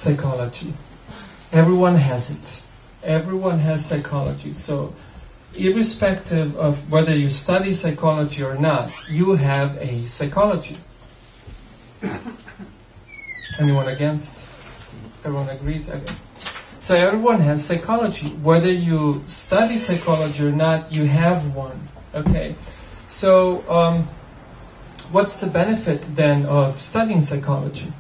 psychology. Everyone has it. Everyone has psychology. So, irrespective of whether you study psychology or not, you have a psychology. Anyone against? Everyone agrees? Okay. So everyone has psychology. Whether you study psychology or not, you have one. Okay. So what's the benefit then of studying psychology?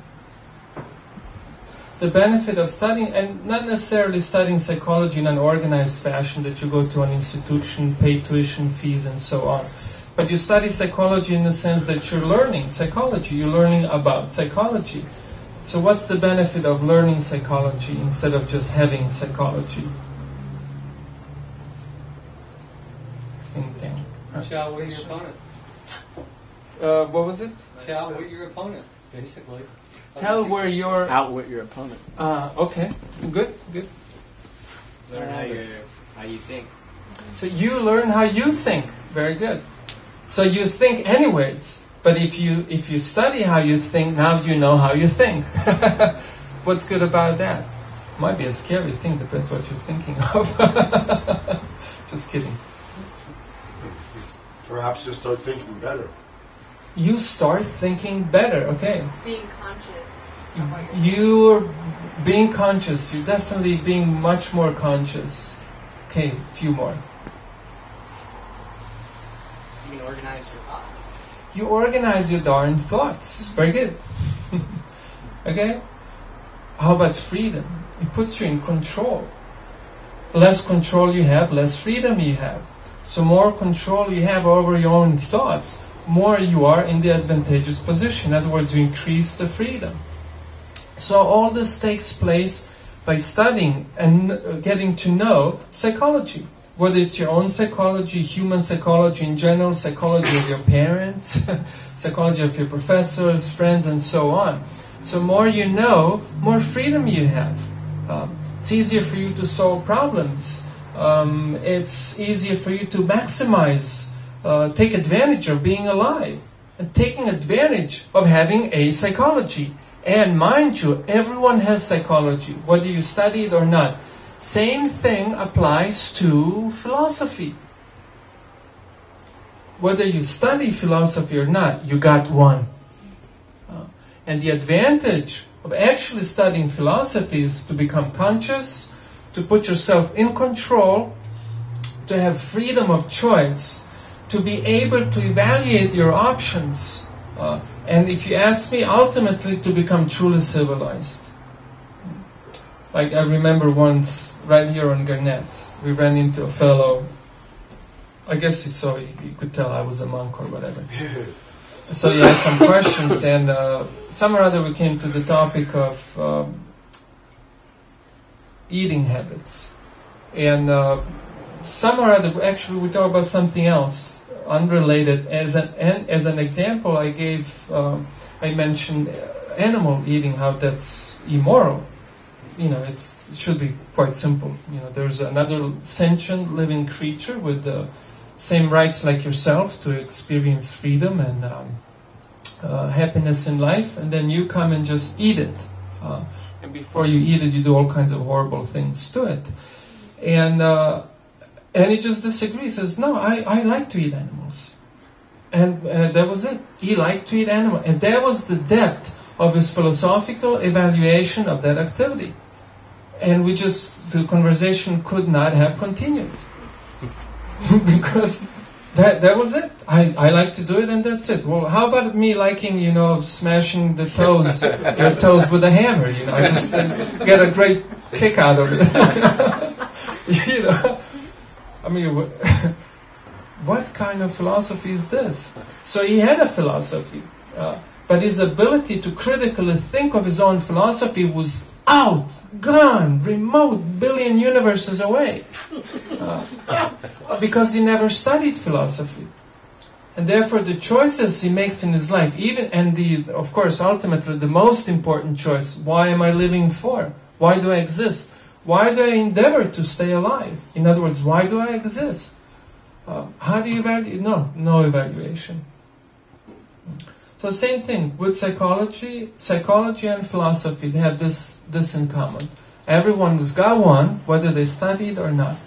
The benefit of studying, and not necessarily studying psychology in an organized fashion that you go to an institution, pay tuition fees and so on. But you study psychology in the sense that you're learning psychology, you're learning about psychology. So what's the benefit of learning psychology instead of just having psychology? Thinking. Outwit your opponent. What was it? Outwit your opponent, basically. Tell where you're... Outwit your opponent. Okay. Good. Learn how you think. So you learn how you think. Very good. So you think anyways. But if you study how you think, now you know how you think. What's good about that? Might be a scary thing, depends what you're thinking of. Just kidding. Perhaps just start thinking better. You start thinking better, okay. Being conscious. You're being conscious. You're definitely being much more conscious. Okay, a few more. You can organize your thoughts. You organize your darn thoughts. Very good. Okay? How about freedom? It puts you in control. Less control you have, less freedom you have. So more control you have over your own thoughts, more you are in the advantageous position. In other words, you increase the freedom. So all this takes place by studying and getting to know psychology. Whether it's your own psychology, human psychology in general, psychology of your parents, psychology of your professors, friends, and so on. So more you know, more freedom you have. It's easier for you to solve problems. It's easier for you to maximize, take advantage of being alive, and taking advantage of having a psychology. And mind you, everyone has psychology, whether you study it or not. Same thing applies to philosophy. Whether you study philosophy or not, you got one. And the advantage of actually studying philosophy is to become conscious, to put yourself in control, to have freedom of choice, to be able to evaluate your options, and if you ask me, ultimately to become truly civilized. Like I remember once, right here on Garnett, we ran into a fellow. I guess you saw, you could tell I was a monk or whatever. So he asked some questions, and some or other we came to the topic of eating habits. And some or other, actually we talked about something else, unrelated. As an example, I mentioned animal eating, how that's immoral. It should be quite simple. There's another sentient living creature with the same rights like yourself to experience freedom and happiness in life, and then you come and just eat it. And before you eat it, you do all kinds of horrible things to it. And he just disagrees. Says, no, I like to eat animals. And that was it. He liked to eat animals. And that was the depth of his philosophical evaluation of that activity. And the conversation could not have continued. Because that was it. I like to do it, and that's it. Well, how about me liking, smashing your toes with a hammer? I just get a great kick out of it. I mean, what kind of philosophy is this? So he had a philosophy, but his ability to critically think of his own philosophy was out, gone, remote, billion universes away. Because he never studied philosophy. And therefore the choices he makes in his life, of course, ultimately the most important choice, why am I living for? Why do I exist? Why do I endeavor to stay alive? In other words, why do I exist? How do you evaluate? No evaluation. So same thing with psychology. Psychology and philosophy, they have this in common. Everyone has got one, whether they studied or not.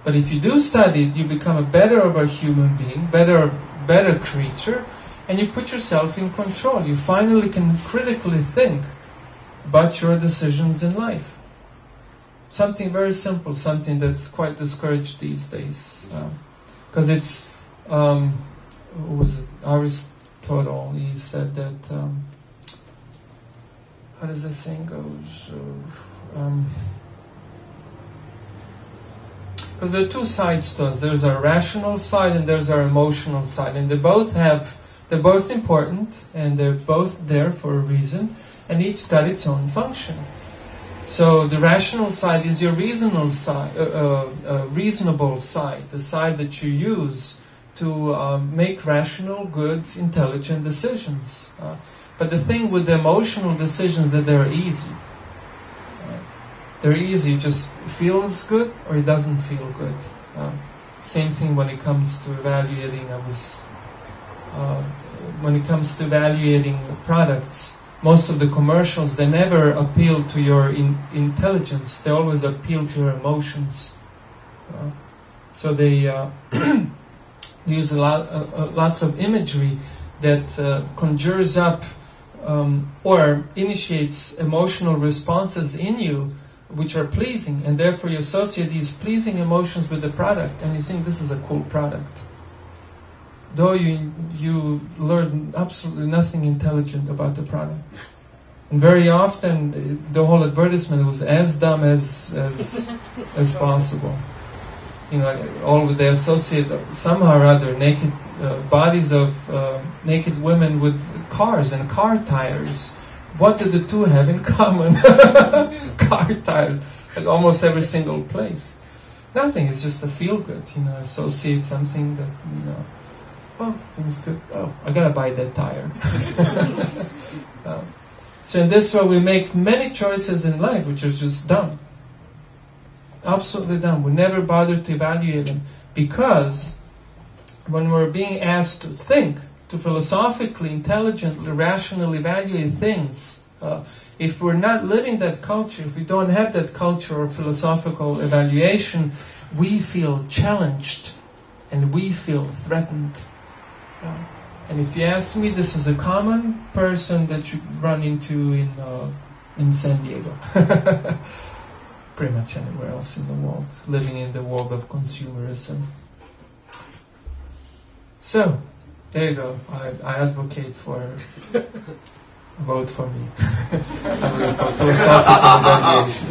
But if you do study it, you become a better of a human being, better creature, and you put yourself in control. You finally can critically think about your decisions in life. Something very simple, something that's quite discouraged these days. Because it's, who was it? Aristotle, he said that, how does the saying goes? Because there are two sides to us. There's our rational side and there's our emotional side. And they're both important and they're both there for a reason, and each got its own function. So the rational side is your reasonable side, the side that you use to make rational, good, intelligent decisions. But the thing with the emotional decisions that they're easy. They're easy, just feels good or it doesn't feel good. Same thing when it comes to evaluating. When it comes to evaluating products, most of the commercials, they never appeal to your intelligence. They always appeal to your emotions. So they use lots of imagery that conjures up or initiates emotional responses in you which are pleasing, and therefore you associate these pleasing emotions with the product, and you think this is a cool product. Though you learn absolutely nothing intelligent about the product. And very often the whole advertisement was as dumb as possible. You know, they associate somehow or other naked bodies of naked women with cars and car tires. What do the two have in common? Car tires at almost every single place. Nothing. It's just a feel good. You know, associate something that, you know, oh, feels good. Oh, I gotta buy that tire. So in this way, we make many choices in life which are just dumb. Absolutely dumb. We never bother to evaluate them, because when we're being asked to think, to philosophically, intelligently, rationally evaluate things, if we're not living that culture, if we don't have that culture of philosophical evaluation, we feel challenged and we feel threatened. And if you ask me, this is a common person that you run into in San Diego. Pretty much anywhere else in the world, living in the world of consumerism. So, there you go. I advocate for vote for me. I'm going for philosophical evaluation.